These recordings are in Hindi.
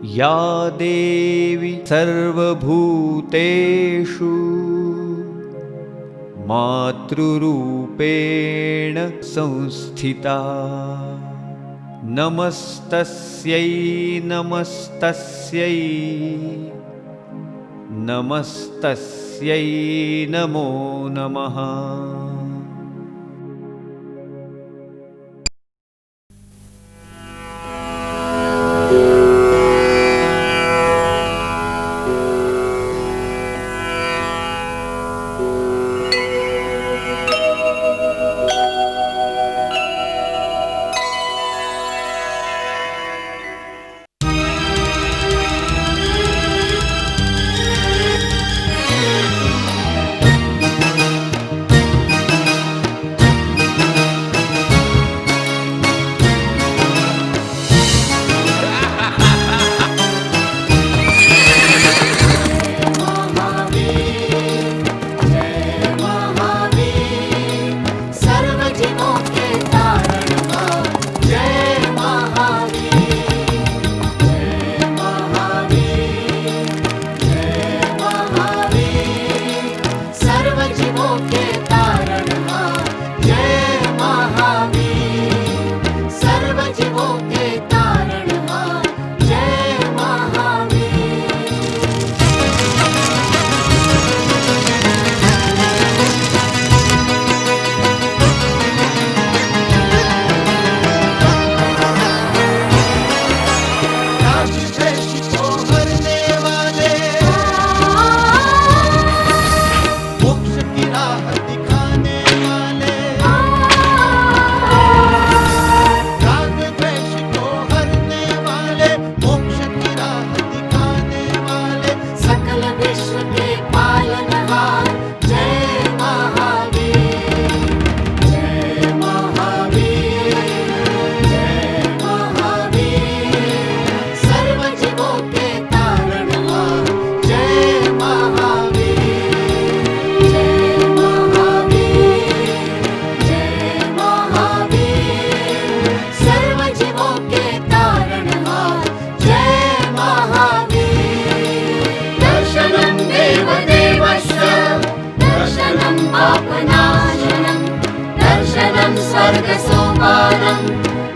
या देवी सर्वभूतेषु मातृरूपेण संस्थिता नमस्तस्यै नमस्तस्यै नमस्तस्यै नमो नमः।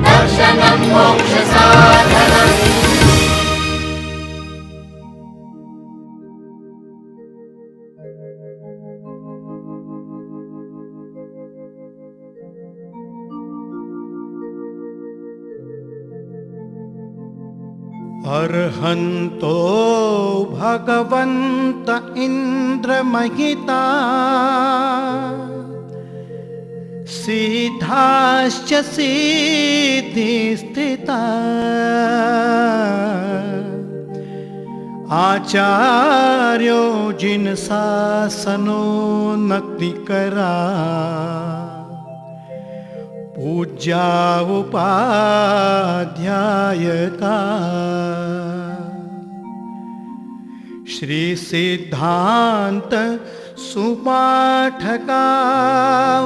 दर्शनं मोक्षसाधनम्। अर्हन्तो भगवन्त इन्द्रमहिता सिद्धाश्च सिद्धिस्थिता आचार्यो जिनशासनो नक्तिकरा पूज्या उपाध्यायका श्री सिद्धांत सुपाठका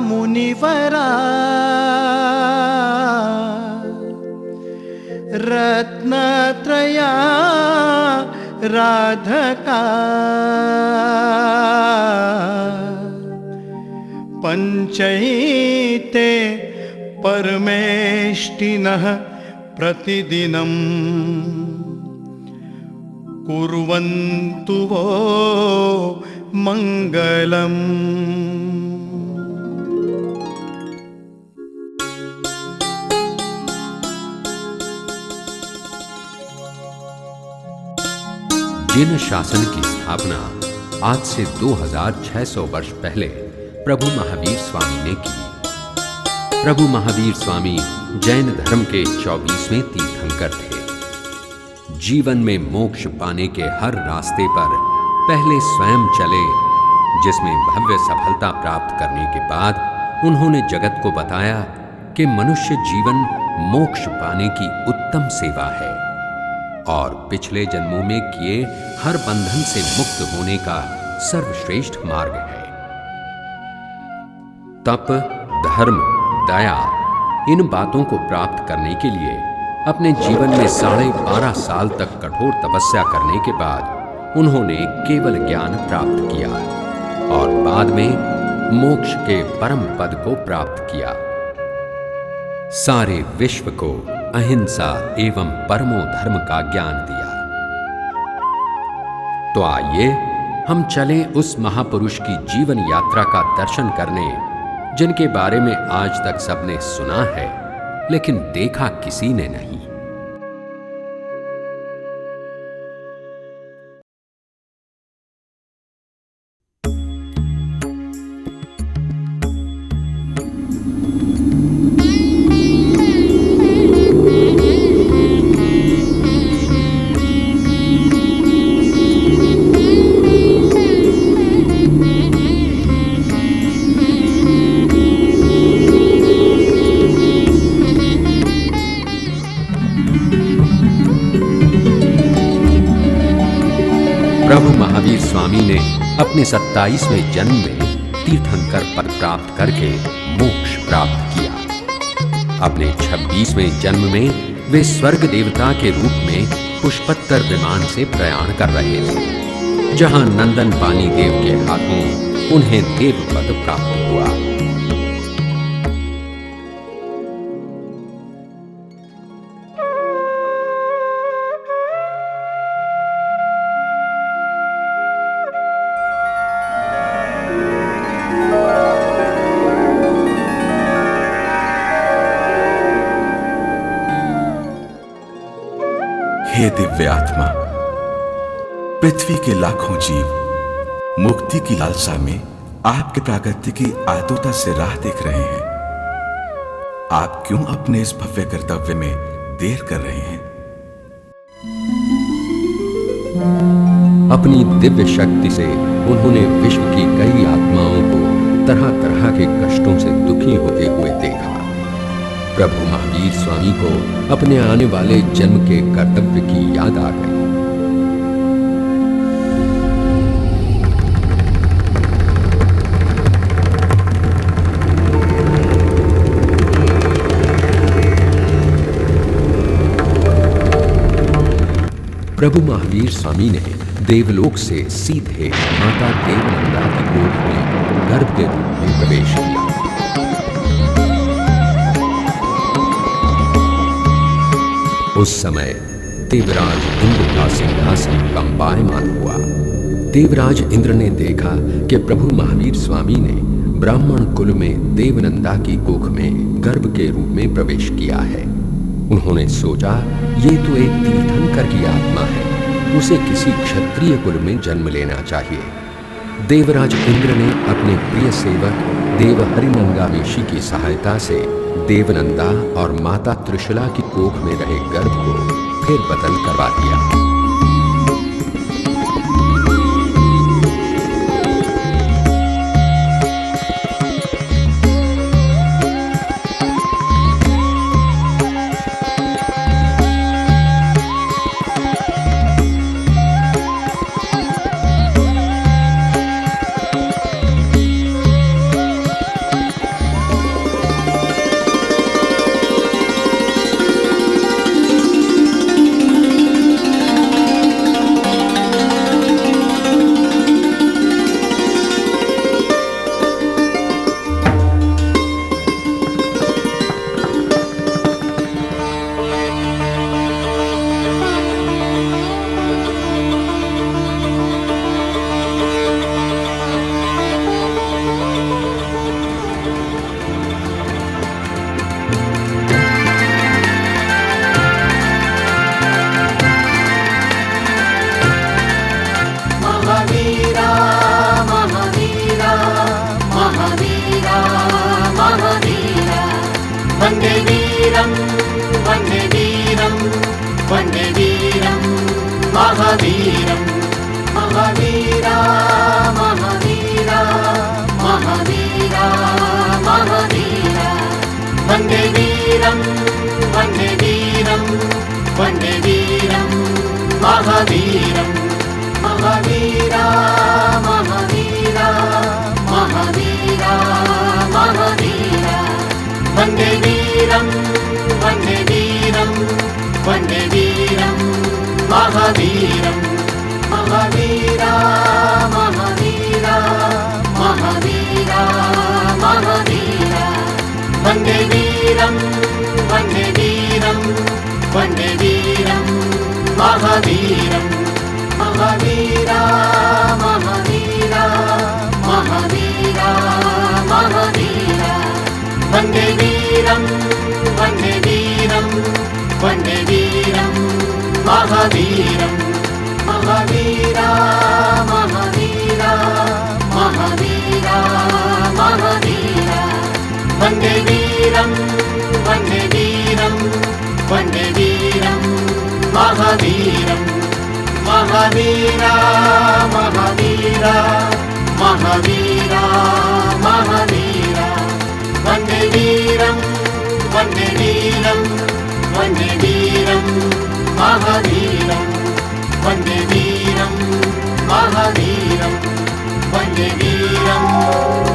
मुनिवरा रत्नत्रया राधका पंचैते परमेष्टिनः प्रतिदिनं कुर्वन्तु वो मंगलम्। जिन शासन की स्थापना आज से 2600 वर्ष पहले प्रभु महावीर स्वामी ने की। प्रभु महावीर स्वामी जैन धर्म के 24वें तीर्थंकर थे। जीवन में मोक्ष पाने के हर रास्ते पर पहले स्वयं चले, जिसमें भव्य सफलता प्राप्त करने के बाद उन्होंने जगत को बताया कि मनुष्य जीवन मोक्ष पाने की उत्तम सेवा है और पिछले जन्मों में किए हर बंधन से मुक्त होने का सर्वश्रेष्ठ मार्ग है। तप, धर्म, दया इन बातों को प्राप्त करने के लिए अपने जीवन में 12.5 साल तक कठोर तपस्या करने के बाद उन्होंने केवल ज्ञान प्राप्त किया और बाद में मोक्ष के परम पद को प्राप्त किया। सारे विश्व को अहिंसा एवं परमो धर्म का ज्ञान दिया। तो आइए हम चलें उस महापुरुष की जीवन यात्रा का दर्शन करने, जिनके बारे में आज तक सबने सुना है लेकिन देखा किसी ने नहीं। प्रभु महावीर स्वामी ने अपने 27वें जन्म में तीर्थंकर पद प्राप्त करके मोक्ष प्राप्त किया। अपने 26वें जन्म में वे स्वर्ग देवता के रूप में पुष्पत्तर विमान से प्रयाण कर रहे थे, जहां नंदन पानी देव के हाथों उन्हें देव पद प्राप्त हुआ। हे दिव्य आत्मा, पृथ्वी के लाखों जीव मुक्ति की लालसा में आपके प्रागत्य की आतुरता से राह देख रहे हैं। आप क्यों अपने इस भव्य कर्तव्य में देर कर रहे हैं? अपनी दिव्य शक्ति से उन्होंने विश्व की कई आत्माओं को तरह तरह के कष्टों से दुखी होते हुए देखा। प्रभु महावीर स्वामी को अपने आने वाले जन्म के कर्तव्य की याद आ गई। प्रभु महावीर स्वामी ने देवलोक से सीधे माता देवनंदा की गोद में गर्भ के रूप में प्रवेश किया। उस समय देवराज इंद्र का सिंहासन कंपायमान हुआ। देवराज इंद्र ने देखा कि प्रभु महावीर स्वामी ने ब्राह्मण कुल में देवनंदा की कोख में गर्भ के रूप में प्रवेश किया है। उन्होंने सोचा, ये तो एक तीर्थंकर की आत्मा है, उसे किसी क्षत्रिय कुल में जन्म लेना चाहिए। देवराज इंद्र ने अपने प्रिय सेवक देव हरिनंगावेशी की सहायता से देवनंदा और माता त्रिशूला की कोख में रहे गर्भ को फिर बदल करवा दिया। वन्दे वीरं वन्दे वीरं वन्दे वीरं महावीरं महावीरा महावीरा महावीरा महावीरा वन्दे वीरं वन्दे वीरं वन्दे वीरं महावीरं महावीरा महावीरा महावीरा महावीरा वन्दे वीरं वन्दे वीरं वन्दे वीरं महावीरं महावीरा महावीरा महावीरा महावीरा वन्दे वीरं वन्दे वीरं वन्दे वीरं महावीरं महावीरा महावीरा महावीरा महावीरा वन्दे वीरं वन्दे वीरं वन्दे वीरं महावीरं महावीरा महावीरा महावीरा महावीरा वन्दे वीरं वन्दे वीरं वन्दे वीरं महावीरं महावीरा महावीरा महावीरा महावीरा वन्दे वीरं वन्दे वीरं वन्दे वीरं महावीरं वन्दे वीरं महावीरं वन्दे वीरं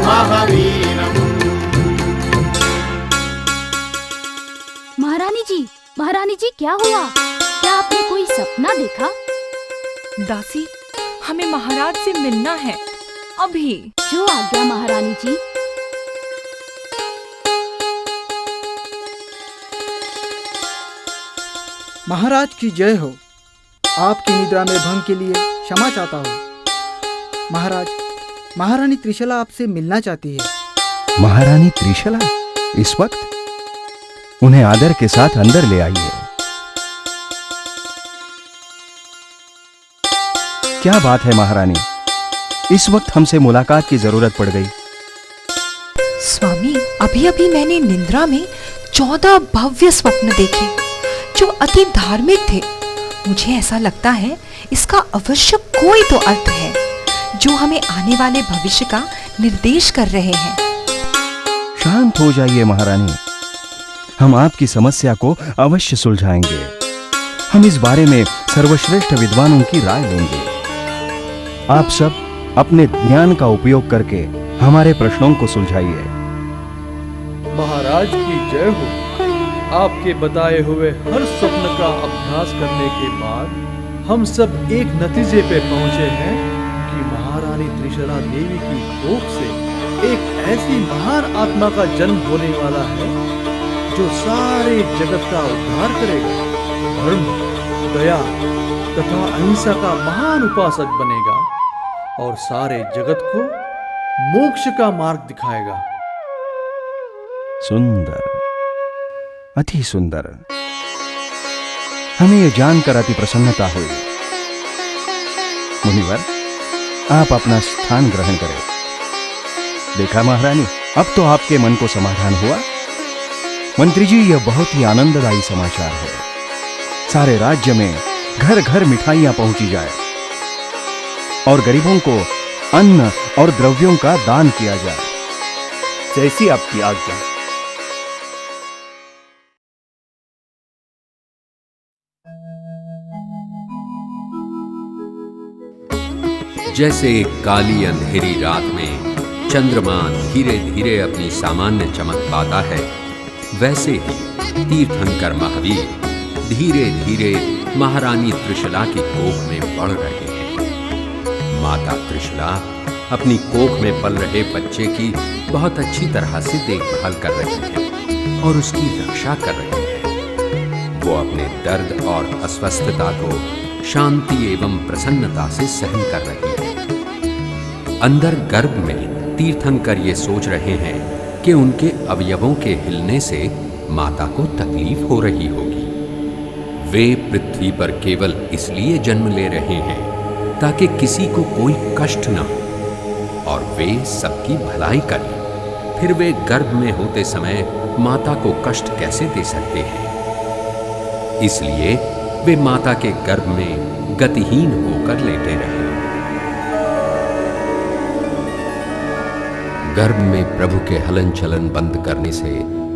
महावीरम्। महारानी जी क्या हुआ? क्या आपने कोई सपना देखा? दासी, हमें महाराज से मिलना है अभी। जो आज्ञा महारानी जी। महाराज की जय हो। आपकी निद्रा में भंग के लिए क्षमा चाहता हूँ। महाराज, महारानी त्रिशला आपसे मिलना चाहती है। महारानी त्रिशला इस वक्त? उन्हें आदर के साथ अंदर ले आइए। क्या बात है महारानी, इस वक्त हमसे मुलाकात की जरूरत पड़ गई? स्वामी, अभी अभी मैंने निद्रा में 14 भव्य स्वप्न देखे जो अति धार्मिक थे। मुझे ऐसा लगता है इसका अवश्य कोई तो अर्थ है जो हमें आने वाले भविष्य का निर्देश कर रहे हैं। शांत हो जाइए महारानी, हम आपकी समस्या को अवश्य सुलझाएंगे। हम इस बारे में सर्वश्रेष्ठ विद्वानों की राय लेंगे। आप सब अपने ज्ञान का उपयोग करके हमारे प्रश्नों को सुलझाइए। महाराज की जय हो। आपके बताए हुए हर स्वप्न का अभ्यास करने के बाद हम सब एक नतीजे पे पहुंचे हैं कि महारानी त्रिशला देवी की कोख से एक ऐसी महान आत्मा का जन्म होने वाला है जो सारे जगत का उद्धार करेगा, धर्म, दया तथा अहिंसा का महान उपासक बनेगा और सारे जगत को मोक्ष का मार्ग दिखाएगा। सुंदर, अति सुंदर। हमें यह जानकर अति प्रसन्नता हुई। मुनिवर, आप अपना स्थान ग्रहण करें। देखा महारानी, अब तो आपके मन को समाधान हुआ। मंत्री जी, यह बहुत ही आनंददायी समाचार है। सारे राज्य में घर घर मिठाइयां पहुंची जाए और गरीबों को अन्न और द्रव्यों का दान किया जाए। जैसी आपकी आज्ञा। जैसे एक काली अंधेरी रात में चंद्रमा धीरे धीरे अपनी सामान्य चमक पाता है, वैसे ही तीर्थंकर महावीर धीरे धीरे महारानी त्रिशला की कोख में बढ़ रहे हैं। माता त्रिशला अपनी कोख में पल रहे बच्चे की बहुत अच्छी तरह से देखभाल कर रही है और उसकी रक्षा कर रही है। वो अपने दर्द और अस्वस्थता को शांति एवं प्रसन्नता से सहन कर रही है। अंदर गर्भ में तीर्थंकर ये सोच रहे हैं कि उनके अवयवों के हिलने से माता को तकलीफ हो रही होगी। वे पृथ्वी पर केवल इसलिए जन्म ले रहे हैं ताकि किसी को कोई कष्ट न हो और वे सबकी भलाई करें। फिर वे गर्भ में होते समय माता को कष्ट कैसे दे सकते हैं? इसलिए वे माता के गर्भ में गतिहीन होकर लेटे रहे। गर्भ में प्रभु के हलन चलन बंद करने से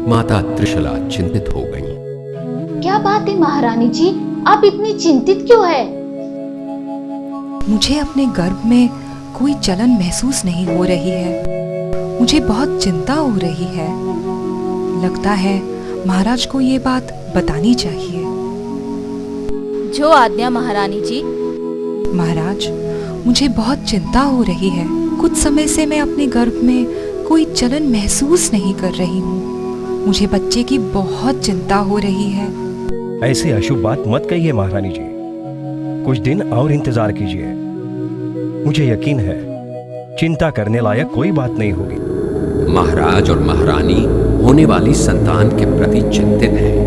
माता त्रिशला चिंतित हो गईं। क्या बात है महारानी जी, आप इतनी चिंतित क्यों है? मुझे अपने गर्भ में कोई जलन महसूस नहीं हो रही है। मुझे बहुत चिंता हो रही है। लगता है महाराज को ये बात बतानी चाहिए। जो आज्ञा महारानी जी। महाराज, मुझे बहुत चिंता हो रही है। कुछ समय से मैं अपने गर्भ में कोई जलन महसूस नहीं कर रही हूँ। मुझे बच्चे की बहुत चिंता हो रही है। ऐसे अशुभ बात मत कहिए महारानी जी, कुछ दिन और इंतजार कीजिए। मुझे यकीन है चिंता करने लायक कोई बात नहीं होगी। महाराज और महारानी होने वाली संतान के प्रति चिंतित हैं,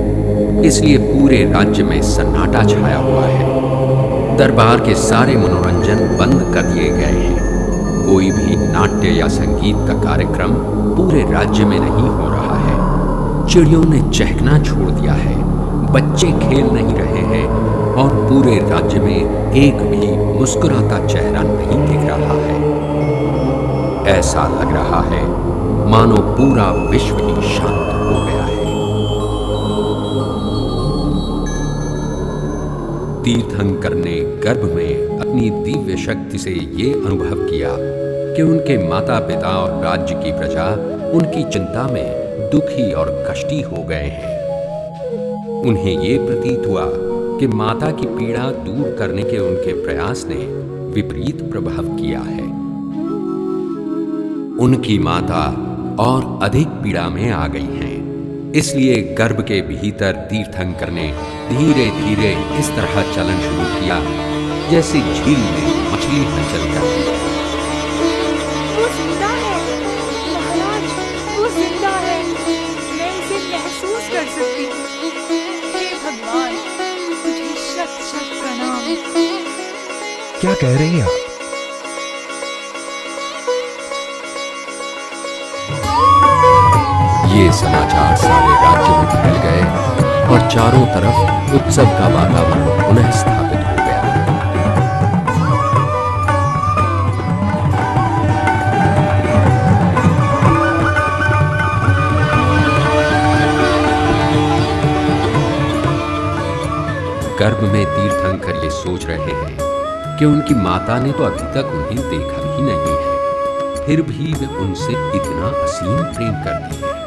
इसलिए पूरे राज्य में सन्नाटा छाया हुआ है। दरबार के सारे मनोरंजन बंद कर दिए गए हैं। कोई भी नाट्य या संगीत का कार्यक्रम पूरे राज्य में नहीं हो रहा है। चिड़ियों ने चहकना छोड़ दिया है, बच्चे खेल नहीं रहे हैं और पूरे राज्य में एक भी मुस्कुराता चेहरा नहीं दिख रहा है। ऐसा लग रहा है मानो पूरा विश्व ही शांत हो गया है। तीर्थंकर ने गर्भ में अपनी दिव्य शक्ति से ये अनुभव किया कि उनके माता पिता और राज्य की प्रजा उनकी चिंता में दुखी और कष्टी हो गए हैं। उन्हें ये प्रतीत हुआ कि माता की पीड़ा दूर करने के उनके प्रयास ने विपरीत प्रभाव किया है। उनकी माता और अधिक पीड़ा में आ गई हैं। इसलिए गर्भ के भीतर तीर्थंकर ने धीरे धीरे इस तरह चलन शुरू किया जैसे झील में मछली हलचल करती है। वो जिंदा है महाराज, वो जिंदा है। मैं इसे महसूस कर सकती हूँ। हे भगवान, तुझे शत शत प्रणाम। क्या कह रही हैं आप? ये समाचार सारे राज्य में फैल गए और चारों तरफ उत्सव का वातावरण पुनः स्थापित हो गया। गर्भ में तीर्थंकर ये सोच रहे हैं कि उनकी माता ने तो अभी तक उन्हें देखा ही नहीं है, फिर भी वे उनसे इतना असीम प्रेम करती है।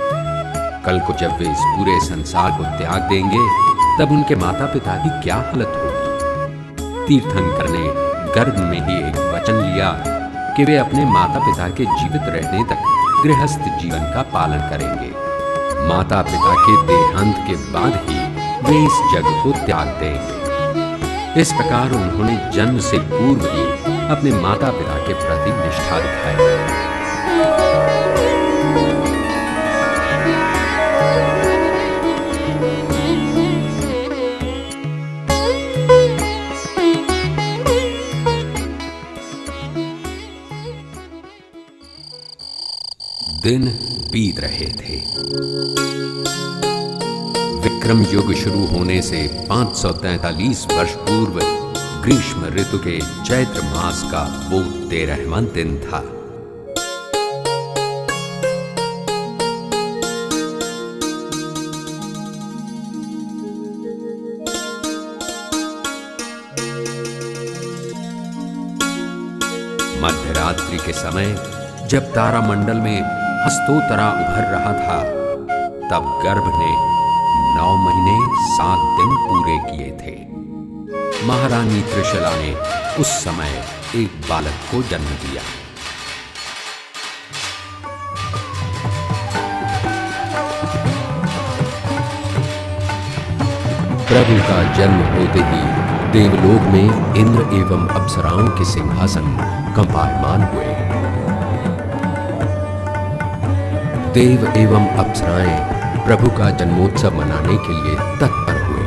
कल को जब वे इस पूरे संसार को त्याग देंगे तब उनके माता पिता की क्या हालत होगी। तीर्थंकर ने गर्भ में ही एक वचन लिया कि वे अपने माता पिता के जीवित रहने तक गृहस्थ जीवन का पालन करेंगे। माता पिता के देहांत के बाद ही वे इस जग को त्याग देंगे। इस प्रकार उन्होंने जन्म से पूर्व ही अपने माता पिता के प्रति निष्ठा दिखाई। दिन बीत रहे थे। विक्रम युग शुरू होने से 543 वर्ष पूर्व ग्रीष्म ऋतु के चैत्र मास का वो 13वां दिन था। मध्यरात्रि के समय जब तारामंडल में हस्तोतरा उभर रहा था, तब गर्भ ने 9 महीने 7 दिन पूरे किए थे। महारानी त्रिशला ने उस समय एक बालक को जन्म दिया। प्रभु का जन्म होते ही देवलोक में इंद्र एवं अप्सराओं के सिंहासन कंपायमान हुए। देव एवं अप्सराएं प्रभु का जन्मोत्सव मनाने के लिए तत्पर हुए।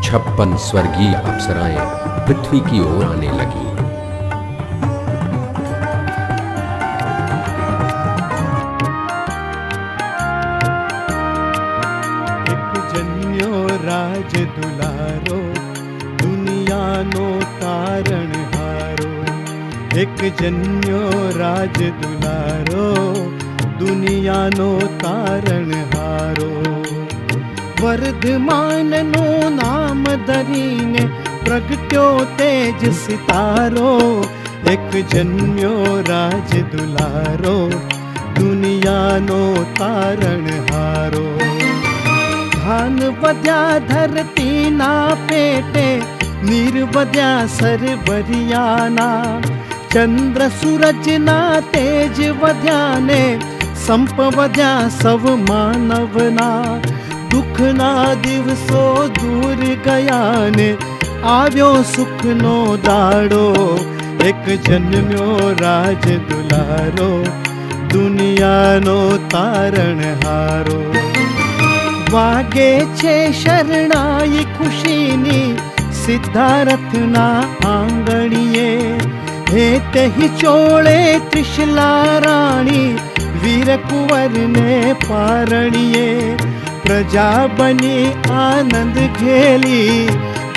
56 स्वर्गीय अप्सराएं पृथ्वी की ओर आने लगी। एक जन्यो राज दुलारो दुनिया नो तारण हारो। एक जन्यो राज दुलारो दुनिया नो तारण हारो। वर्धमान नो नाम धरीने प्रगट्यो तेज सितारो। एक जन्यो राज दुलारो दुनिया नो तारण हारो। भान बद्या धरती ना पेटे, नीर बद्या सरबरियाना, चंद्र सूरज ना तेज बद्याने, संप बद्या सब मानवना, दुख ना दिवसो दूर गया ने, આવ્યો સુખનો દાડો, એક જન્મ્યો રાજ દુલારો, દુનિયાનો તારણહારો. વાગે છે શરણાઈ ખુશીની સિદ્ધાર્થના આંગણીએ, હે તેહી ચોળે ત્રિશલા રાણી, વીર કુંવરને પારણીએ, પ્રજા બની આનંદ ઘેલી,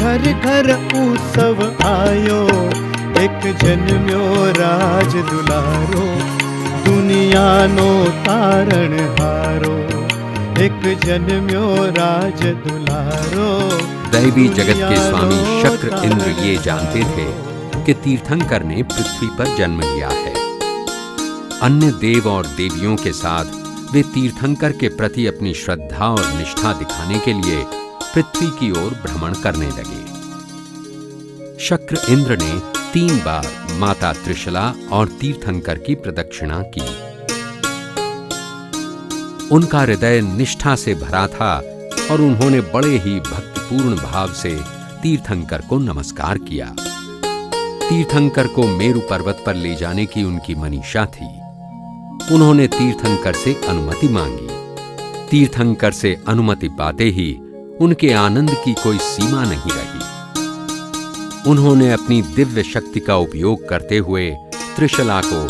घर घर उत्सव आयो, एक जन्म्यो राज दुलारो, दुनियानो तारणहारो, एक जन्म्यो राज दुलारो. दैवी जगत के स्वामी शक्र इंद्र ये जानते थे कि तीर्थंकर ने पृथ्वी पर जन्म लिया है। अन्य देव और देवियों के साथ वे तीर्थंकर के प्रति अपनी श्रद्धा और निष्ठा दिखाने के लिए पृथ्वी की ओर भ्रमण करने लगे। शक्र इंद्र ने 3 बार माता त्रिशला और तीर्थंकर की प्रदक्षिणा की। उनका हृदय निष्ठा से भरा था और उन्होंने बड़े ही भक्तिपूर्ण भाव से तीर्थंकर को नमस्कार किया। तीर्थंकर को मेरु पर्वत पर ले जाने की उनकी मनीषा थी। उन्होंने तीर्थंकर से अनुमति मांगी। तीर्थंकर से अनुमति पाते ही उनके आनंद की कोई सीमा नहीं रही। उन्होंने अपनी दिव्य शक्ति का उपयोग करते हुए त्रिशला को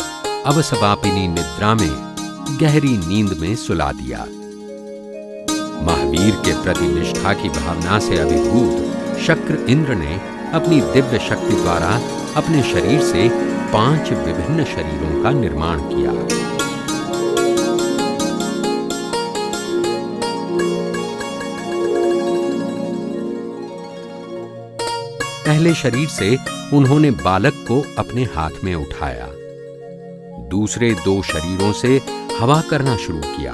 अवसवापिनी निद्रा में गहरी नींद में सुला दिया। महावीर के प्रति निष्ठा की भावना से अभिभूत शक्र इंद्र ने अपनी दिव्य शक्ति द्वारा अपने शरीर से 5 विभिन्न शरीरों का निर्माण किया। पहले शरीर से उन्होंने बालक को अपने हाथ में उठाया। दूसरे 2 शरीरों से हवा करना शुरू किया।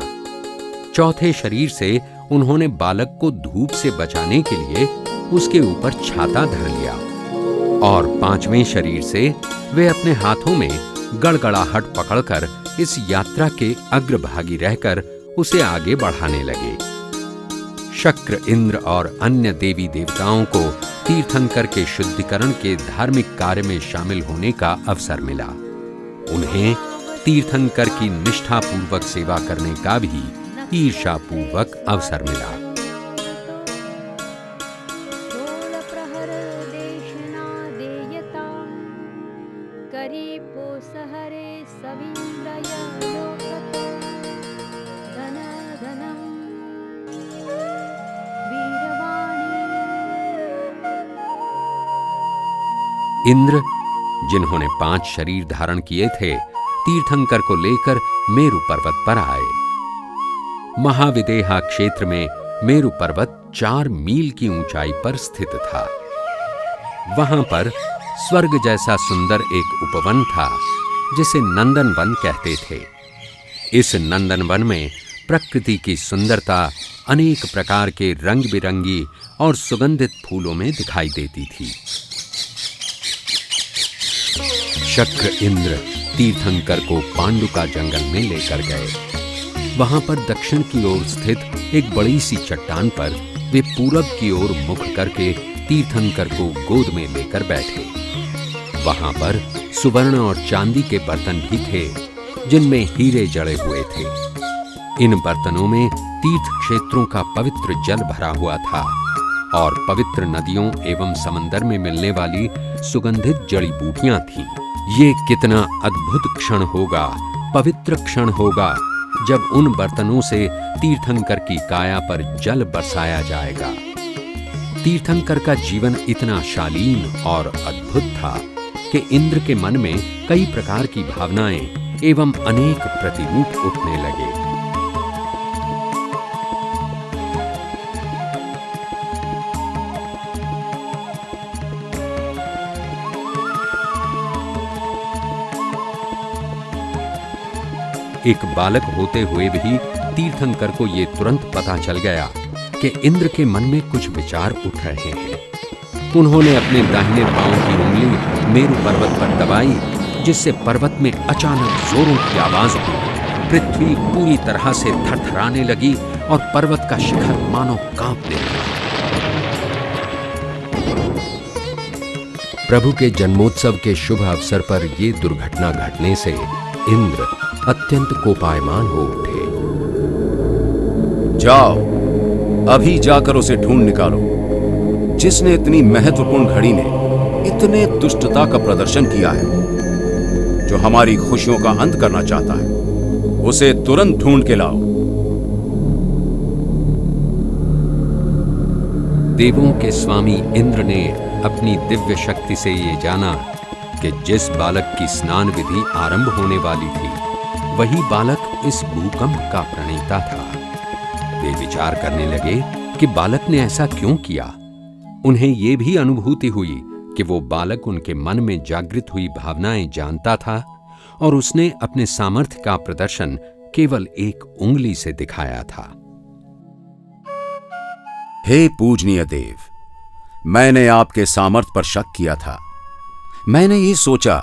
चौथे शरीर से उन्होंने बालक को धूप से बचाने के लिए उसके ऊपर छाता धर लिया और 5वें शरीर से वे अपने हाथों में गड़गड़ाहट पकड़कर इस यात्रा के अग्रभागी रहकर उसे आगे बढ़ाने लगे। शक्र इंद्र और अन्य देवी देवताओं को तीर्थंकर के शुद्धिकरण के धार्मिक कार्य में शामिल होने का अवसर मिला। उन्हें तीर्थंकर की निष्ठापूर्वक सेवा करने का भी ईर्ष्यापूर्वक अवसर मिला। इंद्र, जिन्होंने 5 शरीर धारण किए थे, तीर्थंकर को लेकर मेरु पर्वत पर आए। महाविदेहा क्षेत्र में मेरु पर्वत 4 मील की ऊंचाई पर स्थित था। वहां पर स्वर्ग जैसा सुंदर एक उपवन था जिसे नंदनवन कहते थे। इस नंदनवन में प्रकृति की सुंदरता अनेक प्रकार के रंग बिरंगी और सुगंधित फूलों में दिखाई देती थी। शक्र इंद्र तीर्थंकर को पांडुका जंगल में लेकर गए। वहां पर दक्षिण की ओर स्थित एक बड़ी सी चट्टान पर वे पूरब की ओर मुख करके तीर्थंकर को गोद में लेकर बैठे। वहां पर सुवर्ण और चांदी के बर्तन भी थे जिनमें हीरे जड़े हुए थे। इन बर्तनों में तीर्थ क्षेत्रों का पवित्र जल भरा हुआ था और पवित्र नदियों एवं समंदर में मिलने वाली सुगंधित जड़ी बूटियां थीं। ये कितना अद्भुत क्षण होगा, पवित्र क्षण होगा, जब उन बर्तनों से तीर्थंकर की काया पर जल बरसाया जाएगा। तीर्थंकर का जीवन इतना शालीन और अद्भुत था कि इंद्र के मन में कई प्रकार की भावनाएं एवं अनेक प्रतिरूप उठने लगे। एक बालक होते हुए भी तीर्थंकर को ये तुरंत पता चल गया कि इंद्र के मन में कुछ विचार उठ रहे हैं। उन्होंने अपने दाहिने पांव की उंगली मेरु पर्वत पर दबाई, जिससे पर्वत में अचानक जोरों की आवाज हुई। पृथ्वी पूरी तरह से थरथराने लगी और पर्वत का शिखर मानो कांपने लगा। प्रभु के जन्मोत्सव के शुभ अवसर पर यह दुर्घटना घटने से इंद्र अत्यंत कोपायमान हो उठे। जाओ, अभी जाकर उसे ढूंढ निकालो, जिसने इतनी महत्वपूर्ण घड़ी में इतने दुष्टता का प्रदर्शन किया है, जो हमारी खुशियों का अंत करना चाहता है। उसे तुरंत ढूंढ के लाओ। देवों के स्वामी इंद्र ने अपनी दिव्य शक्ति से ये जाना कि जिस बालक की स्नान विधि आरंभ होने वाली थी, वही बालक इस भूकंप का प्रणेता था। वे विचार करने लगे कि बालक ने ऐसा क्यों किया। उन्हें यह भी अनुभूति हुई कि वो बालक उनके मन में जागृत हुई भावनाएं जानता था और उसने अपने सामर्थ्य का प्रदर्शन केवल एक उंगली से दिखाया था। हे पूजनीय देव, मैंने आपके सामर्थ्य पर शक किया था। मैंने ये सोचा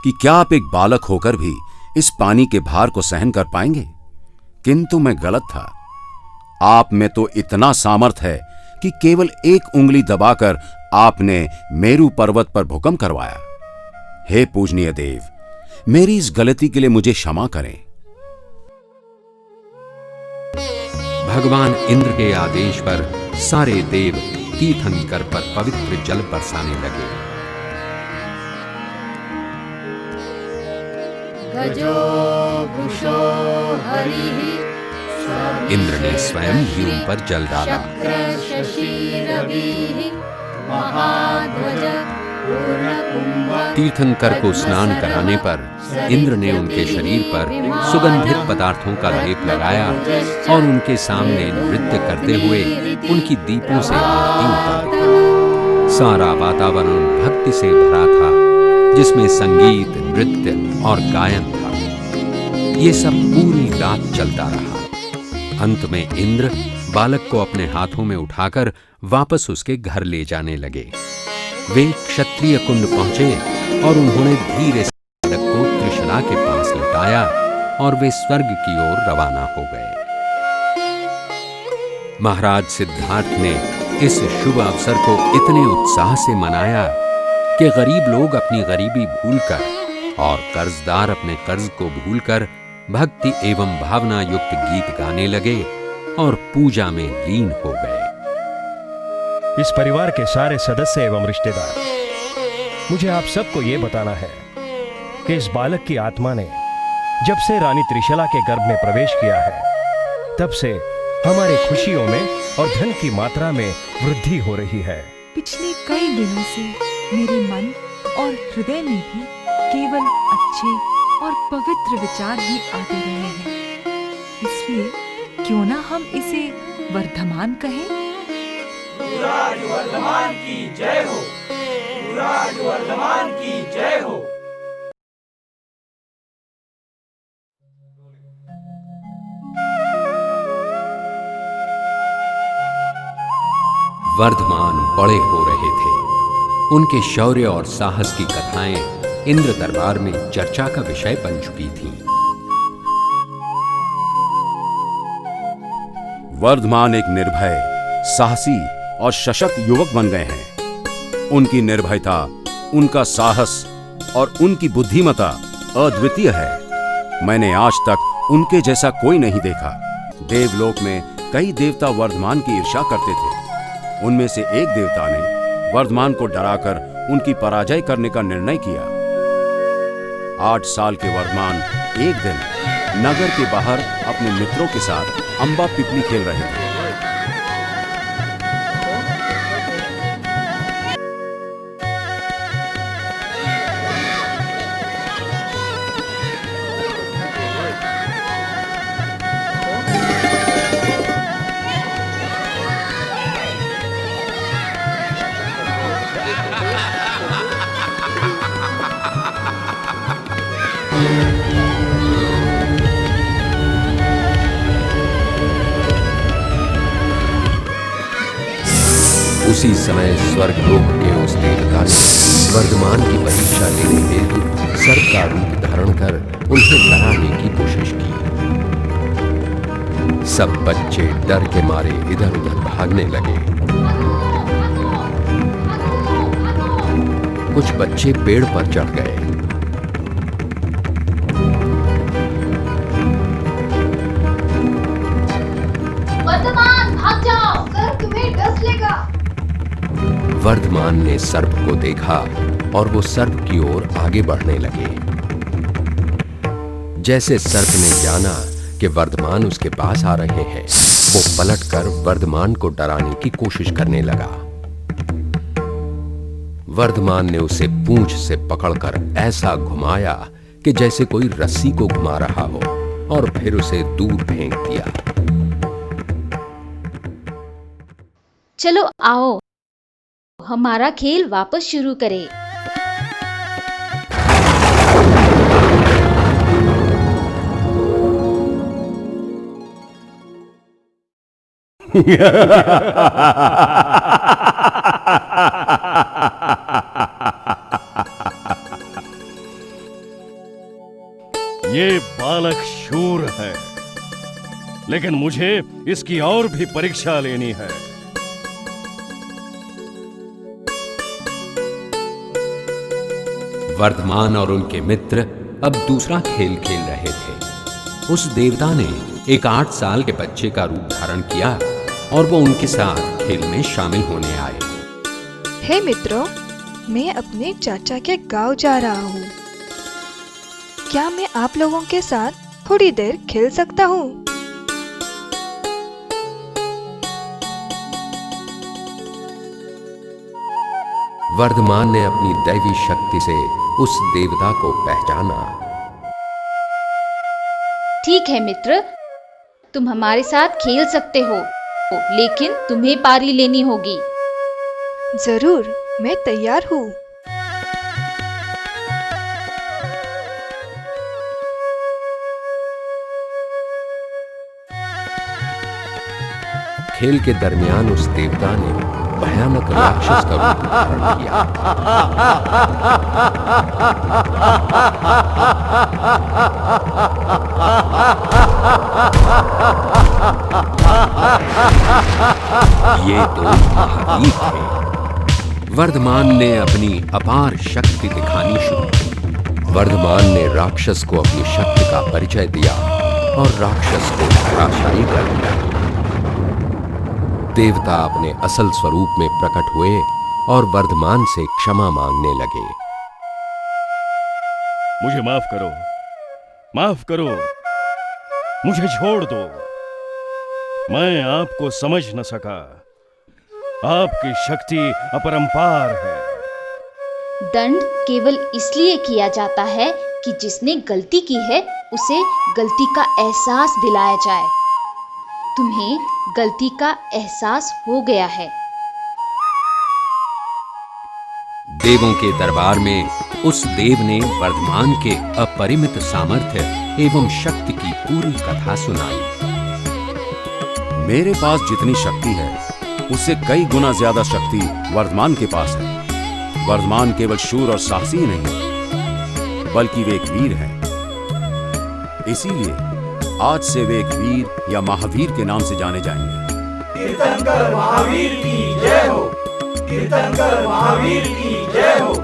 कि क्या आप एक बालक होकर भी इस पानी के भार को सहन कर पाएंगे, किंतु मैं गलत था। आप में तो इतना सामर्थ्य है कि केवल एक उंगली दबाकर आपने मेरु पर्वत पर भूकंप करवाया। हे पूजनीय देव, मेरी इस गलती के लिए मुझे क्षमा करें। भगवान इंद्र के आदेश पर सारे देव तीर्थंकर पर पवित्र जल बरसाने लगे। गजो वृषो हरिः इंद्र ने स्वयं भी उन पर जल डाला। शक्र शशि रविः महाध्वज पूर्णकुंभ। तीर्थंकर को स्नान कराने पर इंद्र ने उनके शरीर पर सुगंधित पदार्थों का लेप लगाया और उनके सामने नृत्य करते हुए उनकी दीपों से आरती उतारी। सारा वातावरण भक्ति से भरा था, जिसमें संगीत, नृत्य और गायन था। ये सब पूरी रात चलता रहा। अंत में इंद्र बालक को अपने हाथों में उठाकर वापस उसके घर ले जाने लगे। वे क्षत्रिय कुंड पहुंचे और उन्होंने धीरे से बालक को त्रिशला के पास लटाया और वे स्वर्ग की ओर रवाना हो गए। महाराज सिद्धार्थ ने इस शुभ अवसर को इतने उत्साह से मनाया कि गरीब लोग अपनी गरीबी भूलकर और कर्जदार अपने कर्ज को भूलकर भक्ति एवं भावना युक्त गीत गाने लगे और पूजा में लीन हो गए। इस परिवार के सारे सदस्य एवं रिश्तेदार, मुझे आप सबको यह बताना है कि इस बालक की आत्मा ने जब से रानी त्रिशला के गर्भ में प्रवेश किया है, तब से हमारी खुशियों में और धन की मात्रा में वृद्धि हो रही है। पिछले कई दिनों से मेरे मन और हृदय में भी केवल अच्छे और पवित्र विचार ही आते रहे हैं। इसलिए क्यों ना हम इसे वर्धमान कहें। युवराज वर्धमान की जय हो। युवराज वर्धमान की जय हो। वर्धमान बड़े हो रहे थे। उनके शौर्य और साहस की कथाएं इंद्र दरबार में चर्चा का विषय बन चुकी थीं। वर्धमान एक निर्भय, साहसी और सशक्त युवक बन गए हैं। उनकी निर्भयता, उनका साहस और उनकी बुद्धिमत्ता अद्वितीय है। मैंने आज तक उनके जैसा कोई नहीं देखा। देवलोक में कई देवता वर्धमान की ईर्ष्या करते थे। उनमें से एक देवता ने वर्धमान को डराकर उनकी पराजय करने का निर्णय किया। 8 साल के वर्धमान एक दिन नगर के बाहर अपने मित्रों के साथ अंबा पिपली खेल रहे थे। उसी समय स्वर्गलोक के उस देवता ने वर्धमान की परीक्षा लेने हेतु सर्प का रूप धारण कर उन्हें डराने की कोशिश की। सब बच्चे डर के मारे इधर उधर भागने लगे। कुछ बच्चे पेड़ पर चढ़ गए। वर्धमान भाग जाओ, सर्प तुम्हें डस लेगा। वर्धमान ने सर्प को देखा और वो सर्प की ओर आगे बढ़ने लगे। जैसे सर्प ने जाना कि वर्धमान उसके पास आ रहे हैं, वो पलटकर वर्धमान को डराने की कोशिश करने लगा। वर्धमान ने उसे पूंछ से पकड़कर ऐसा घुमाया कि जैसे कोई रस्सी को घुमा रहा हो और फिर उसे दूर फेंक दिया। चलो आओ, हमारा खेल वापस शुरू करें। ये बालक शूर है, लेकिन मुझे इसकी और भी परीक्षा लेनी है। वर्धमान और उनके मित्र अब दूसरा खेल खेल रहे थे। उस देवता ने एक 8 साल के बच्चे का रूप धारण किया और वो उनके साथ खेल में शामिल होने आए। हे मित्रों, मैं अपने चाचा के गांव जा रहा हूँ। क्या मैं आप लोगों के साथ थोड़ी देर खेल सकता हूँ? वर्धमान ने अपनी दैवी शक्ति से उस देवता को पहचाना। ठीक है मित्र, तुम हमारे साथ खेल सकते हो, लेकिन तुम्हें पारी लेनी होगी। जरूर, मैं तैयार हूँ। खेल के दरमियान उस देवता ने भयानक राक्षस का रूप धारण किया। ये तो महावीर थे। वर्धमान ने अपनी अपार शक्ति दिखानी शुरू की। वर्धमान ने राक्षस को अपनी शक्ति का परिचय दिया और राक्षस को धराशायी कर दिया। देवता अपने असल स्वरूप में प्रकट हुए और वर्धमान से क्षमा मांगने लगे। मुझे माफ करो, माफ करो, मुझे छोड़ दो। मैं आपको समझ न सका। आपकी शक्ति अपरंपार है। दंड केवल इसलिए किया जाता है कि जिसने गलती की है उसे गलती का एहसास दिलाया जाए। तुम्हें गलती का एहसास हो गया है। देवों के दरबार में उस देव ने वर्धमान के अपरिमित सामर्थ्य एवं शक्ति की पूरी कथा सुनाई। मेरे पास जितनी शक्ति है उससे कई गुना ज्यादा शक्ति वर्धमान के पास है। वर्धमान केवल शूर और साहसी नहीं, बल्कि वे एक वीर हैं। इसीलिए आज से वे एक वीर या महावीर के नाम से जाने जाएंगे। तीर्थंकर महावीर की जय हो, तीर्थंकर महावीर की जय हो।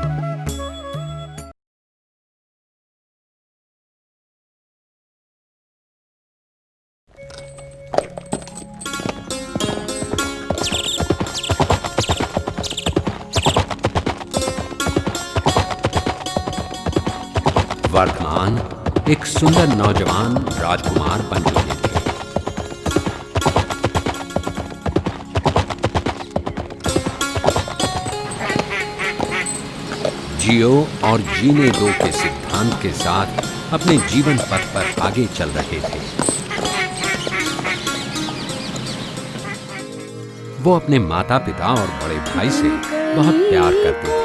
वर्धमान एक सुंदर नौजवान राजकुमार बन चुके थे। जियो और जीने दो के सिद्धांत के साथ अपने जीवन पथ पर आगे चल रहे थे। वो अपने माता पिता और बड़े भाई से बहुत प्यार करते थे।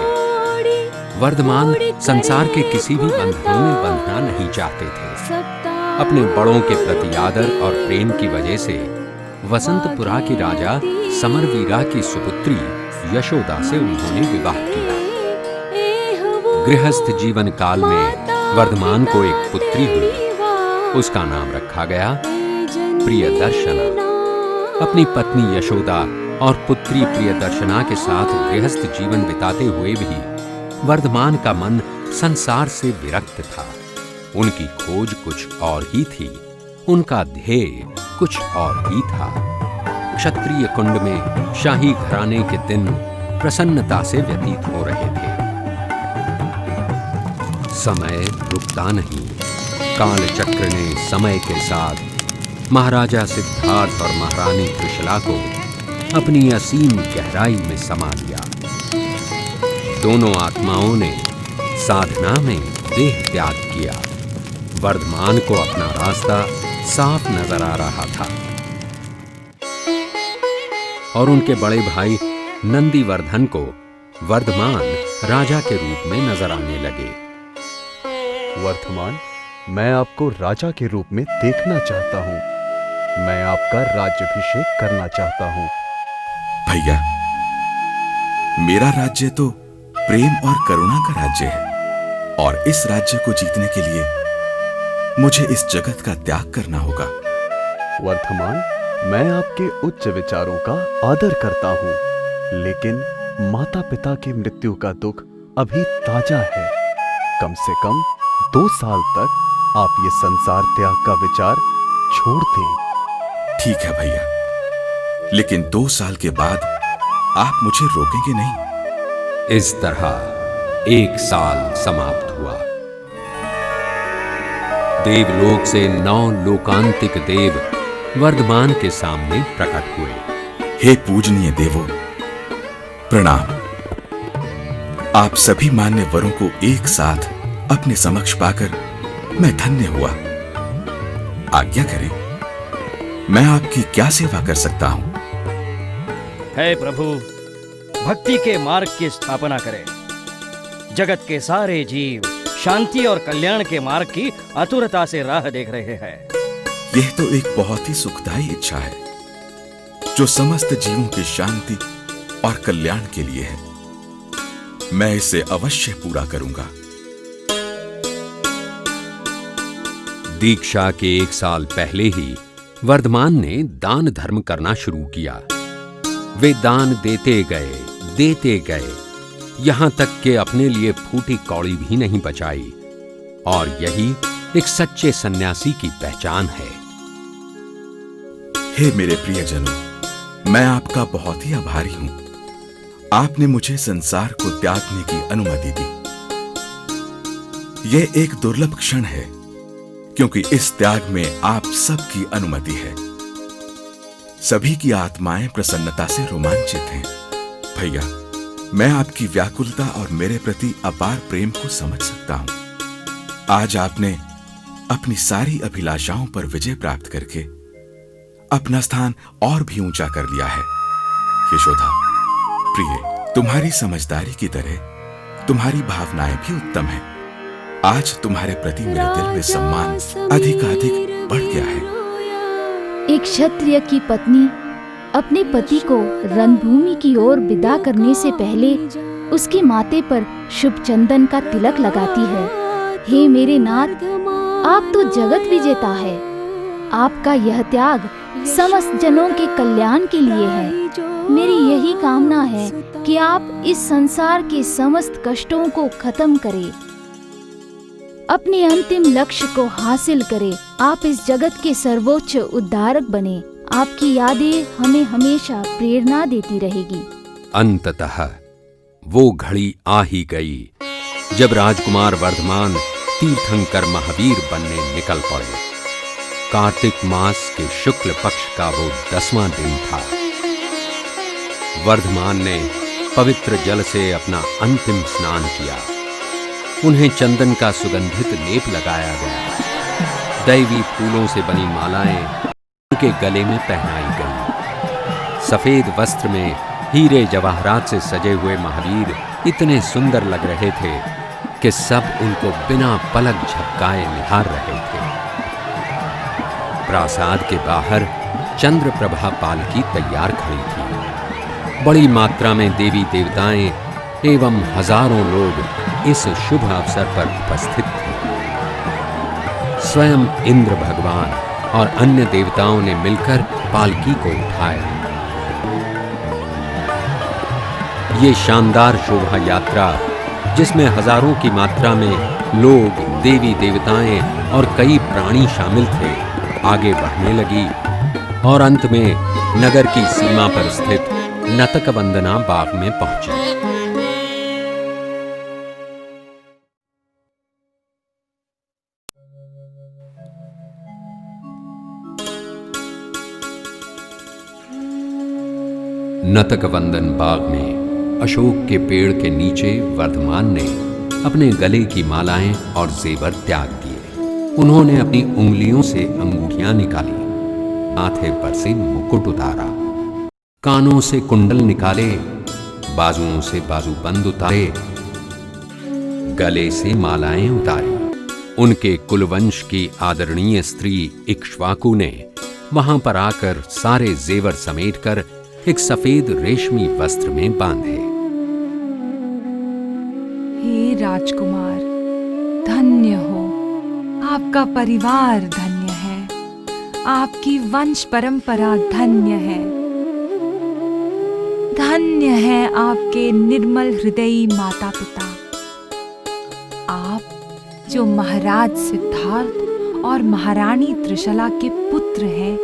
वर्धमान संसार के किसी भी बंधनों में बंधना नहीं चाहते थे। अपने बड़ों के प्रति आदर और प्रेम की वजह से वसंतपुरा की राजा समरवीरा की सुपुत्री यशोदा से उन्होंने विवाह किया। गृहस्थ जीवन काल में वर्धमान को एक पुत्री हुई। उसका नाम रखा गया प्रियदर्शना। अपनी पत्नी यशोदा और पुत्री प्रियदर्शना के साथ गृहस्थ जीवन बिताते हुए भी वर्धमान का मन संसार से विरक्त था। उनकी खोज कुछ और ही थी, उनका ध्येय कुछ और ही था। क्षत्रिय कुंड में शाही घराने के दिन प्रसन्नता से व्यतीत हो रहे थे। समय रुकता नहीं। काल चक्र ने समय के साथ महाराजा सिद्धार्थ और महारानी त्रिशला को अपनी असीम गहराई में समा लिया। दोनों आत्माओं ने साधना में देह त्याग किया। वर्धमान को अपना रास्ता साफ नजर आ रहा था और उनके बड़े भाई नंदीवर्धन को वर्धमान राजा के रूप में नजर आने लगे। वर्धमान, मैं आपको राजा के रूप में देखना चाहता हूं। मैं आपका राज्याभिषेक करना चाहता हूं। भैया, मेरा राज्य तो प्रेम और करुणा का राज्य है और इस राज्य को जीतने के लिए मुझे इस जगत का त्याग करना होगा। वर्धमान, मैं आपके उच्च विचारों का आदर करता हूं, लेकिन माता पिता की मृत्यु का दुख अभी ताजा है। कम से कम 2 साल तक आप ये संसार त्याग का विचार छोड़ दें। ठीक है भैया, लेकिन 2 साल के बाद आप मुझे रोकेंगे नहीं। इस तरह 1 साल समाप्त हुआ। देवलोक से 9 लोकांतिक देव वर्धमान के सामने प्रकट हुए। हे पूजनीय देवों, प्रणाम। आप सभी मान्यवरों को एक साथ अपने समक्ष पाकर मैं धन्य हुआ। आज्ञा करें, मैं आपकी क्या सेवा कर सकता हूं? हे प्रभु, भक्ति के मार्ग की स्थापना करें। जगत के सारे जीव शांति और कल्याण के मार्ग की आतुरता से राह देख रहे हैं। यह तो एक बहुत ही सुखदायी इच्छा है जो समस्त जीवों की शांति और कल्याण के लिए है। मैं इसे अवश्य पूरा करूंगा। दीक्षा के 1 साल पहले ही वर्धमान ने दान धर्म करना शुरू किया। वे दान देते गए, यहां तक कि अपने लिए फूटी कौड़ी भी नहीं बचाई। और यही एक सच्चे सन्यासी की पहचान है। हे मेरे प्रियजनों, मैं आपका बहुत ही आभारी हूं। आपने मुझे संसार को त्यागने की अनुमति दी। यह एक दुर्लभ क्षण है, क्योंकि इस त्याग में आप सबकी अनुमति है। सभी की आत्माएं प्रसन्नता से रोमांचित हैं। भैया, मैं आपकी व्याकुलता और मेरे प्रति अपार प्रेम को समझ सकता हूं। आज आपने अपनी सारी अभिलाषाओं पर विजय प्राप्त करके अपना स्थान और भी ऊंचा कर लिया है। यशोदा प्रिय, तुम्हारी समझदारी की तरह तुम्हारी भावनाएं भी उत्तम हैं। आज तुम्हारे प्रति मेरे दिल में सम्मान अधिकाधिक बढ़ गया है। एक क्षत्रिय की पत्नी अपने पति को रणभूमि की ओर विदा करने से पहले उसके माथे पर शुभ चंदन का तिलक लगाती है। हे मेरे नाथ, आप तो जगत विजेता है। आपका यह त्याग समस्त जनों के कल्याण के लिए है। मेरी यही कामना है कि आप इस संसार के समस्त कष्टों को खत्म करें, अपने अंतिम लक्ष्य को हासिल करें। आप इस जगत के सर्वोच्च उद्धारक बने। आपकी यादें हमें हमेशा प्रेरणा देती रहेगी। अंततः वो घड़ी आ ही गई जब राजकुमार वर्धमान तीर्थंकर महावीर बनने निकल पड़े। कार्तिक मास के शुक्ल पक्ष का वो 10वां दिन था। वर्धमान ने पवित्र जल से अपना अंतिम स्नान किया। उन्हें चंदन का सुगंधित लेप लगाया गया। दैवी फूलों से बनी मालाएं उनके गले में पहनाई गईं। सफेद वस्त्र में हीरे जवाहरात से सजे हुए महावीर इतने सुंदर लग रहे थे कि सब उनको बिना पलक झपकाए निहार रहे थे। प्रासाद के बाहर चंद्रप्रभा पालकी तैयार खड़ी थी। बड़ी मात्रा में देवी देवताएं एवं हजारों लोग इस शुभ अवसर पर उपस्थित थे। स्वयं इंद्र भगवान और अन्य देवताओं ने मिलकर पालकी को उठाया। ये शानदार शोभा यात्रा, जिसमें हजारों की मात्रा में लोग, देवी देवताएं और कई प्राणी शामिल थे, आगे बढ़ने लगी और अंत में नगर की सीमा पर स्थित नतक वंदना बाग में पहुंची। नतक वंदन बाग में अशोक के पेड़ के नीचे वर्धमान ने अपने गले की मालाएं और जेवर त्याग दिए। उन्होंने अपनी उंगलियों से अंगूठियां निकाली, माथे पर से मुकुट उतारा, कानों से कुंडल निकाले, बाजुओं से बाजूबंद उतारे, गले से मालाएं उतारी। उनके कुलवंश की आदरणीय स्त्री इक्ष्वाकु ने वहां पर आकर सारे जेवर समेटकर एक सफेद रेशमी वस्त्र में बांधे। हे राजकुमार, धन्य हो, आपका परिवार धन्य है, आपकी वंश परंपरा धन्य है, धन्य है आपके निर्मल हृदयी माता पिता। आप जो महाराज सिद्धार्थ और महारानी त्रिशला के पुत्र हैं,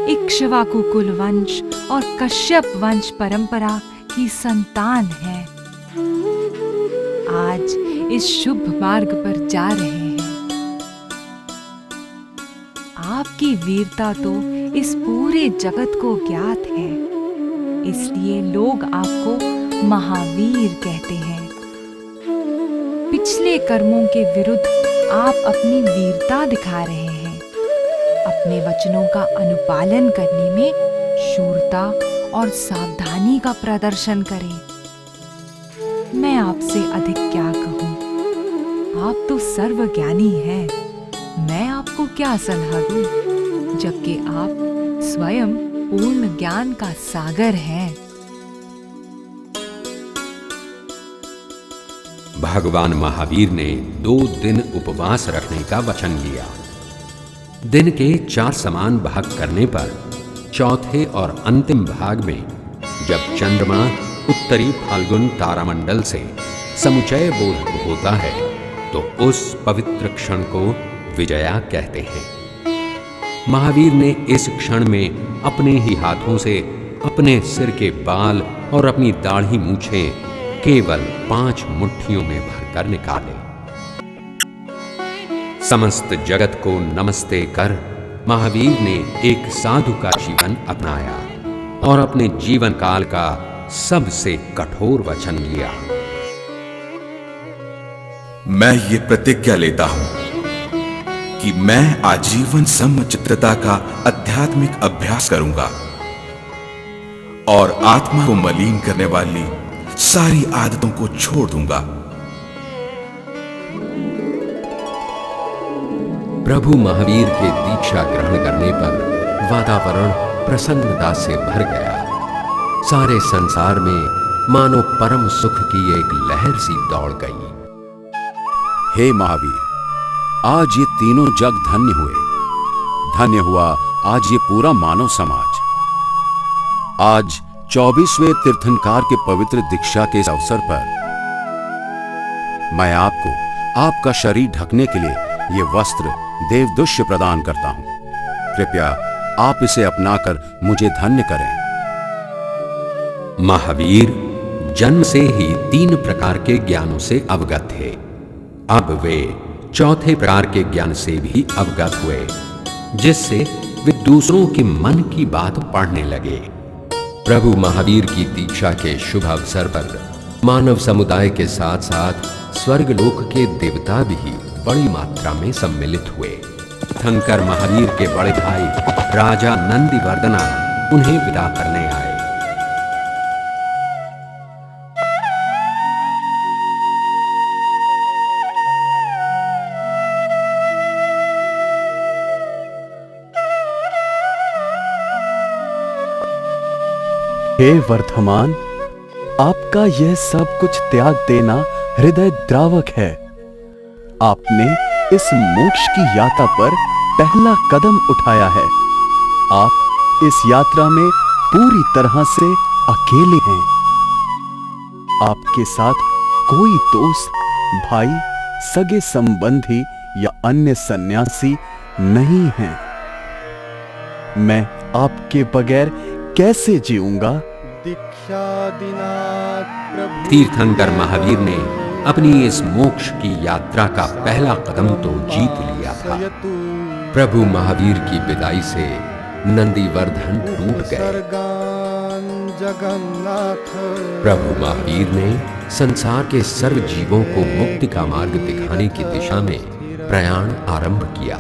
इक्ष्वाकु कुल वंश और कश्यप वंश परंपरा की संतान है, आज इस शुभ मार्ग पर जा रहे हैं। आपकी वीरता तो इस पूरे जगत को ज्ञात है, इसलिए लोग आपको महावीर कहते हैं। पिछले कर्मों के विरुद्ध आप अपनी वीरता दिखा रहे हैं। अपने वचनों का अनुपालन करने में शूरता और सावधानी का प्रदर्शन करें। मैं आपसे अधिक क्या कहूं? आप तो सर्वज्ञानी हैं। मैं आपको क्या सलाह दूं, जबकि आप स्वयं पूर्ण ज्ञान का सागर हैं। भगवान महावीर ने 2 दिन उपवास रखने का वचन लिया। दिन के 4 समान भाग करने पर चौथे और अंतिम भाग में जब चंद्रमा उत्तरी फाल्गुन तारामंडल से समुच्चय बोध होता है, तो उस पवित्र क्षण को विजया कहते हैं। महावीर ने इस क्षण में अपने ही हाथों से अपने सिर के बाल और अपनी दाढ़ी मूछें केवल 5 मुट्ठियों में भरकर निकाले। समस्त जगत को नमस्ते कर महावीर ने एक साधु का जीवन अपनाया और अपने जीवन काल का सबसे कठोर वचन लिया। मैं ये प्रतिज्ञा लेता हूं कि मैं आजीवन समचित्तता का आध्यात्मिक अभ्यास करूंगा और आत्मा को मलिन करने वाली सारी आदतों को छोड़ दूंगा। प्रभु महावीर के दीक्षा ग्रहण करने पर वातावरण प्रसन्नता से भर गया। सारे संसार में मानो परम सुख की एक लहर सी दौड़ गई। हे महावीर, आज ये तीनों जग धन्य हुए। धन्य हुआ आज ये पूरा मानव समाज। आज 24वें तीर्थंकार के पवित्र दीक्षा के इस अवसर पर मैं आपको आपका शरीर ढकने के लिए ये वस्त्र देवदुष्य प्रदान करता हूं। कृपया आप इसे अपनाकर मुझे धन्य करें। महावीर जन्म से ही 3 प्रकार के ज्ञानों से अवगत थे। अब वे चौथे प्रकार के ज्ञान से भी अवगत हुए, जिससे वे दूसरों के मन की बात पढ़ने लगे। प्रभु महावीर की दीक्षा के शुभ अवसर पर मानव समुदाय के साथ साथ स्वर्गलोक के देवता भी बड़ी मात्रा में सम्मिलित हुए। थंकर महावीर के बड़े भाई राजा नंदिवर्धना उन्हें विदा करने आए। हे वर्धमान, आपका यह सब कुछ त्याग देना हृदय द्रावक है। आपने इस मोक्ष की यात्रा पर पहला कदम उठाया है। आप इस यात्रा में पूरी तरह से अकेले हैं। आपके साथ कोई दोस्त, भाई, सगे संबंधी या अन्य सन्यासी नहीं हैं। मैं आपके बगैर कैसे जीऊंगा? तीर्थंकर महावीर ने अपनी इस मोक्ष की यात्रा का पहला कदम तो जीत लिया था। प्रभु महावीर की विदाई से नंदीवर्धन टूट गए। प्रभु महावीर ने संसार के सर्व जीवों को मुक्ति का मार्ग दिखाने की दिशा में प्रयाण आरंभ किया।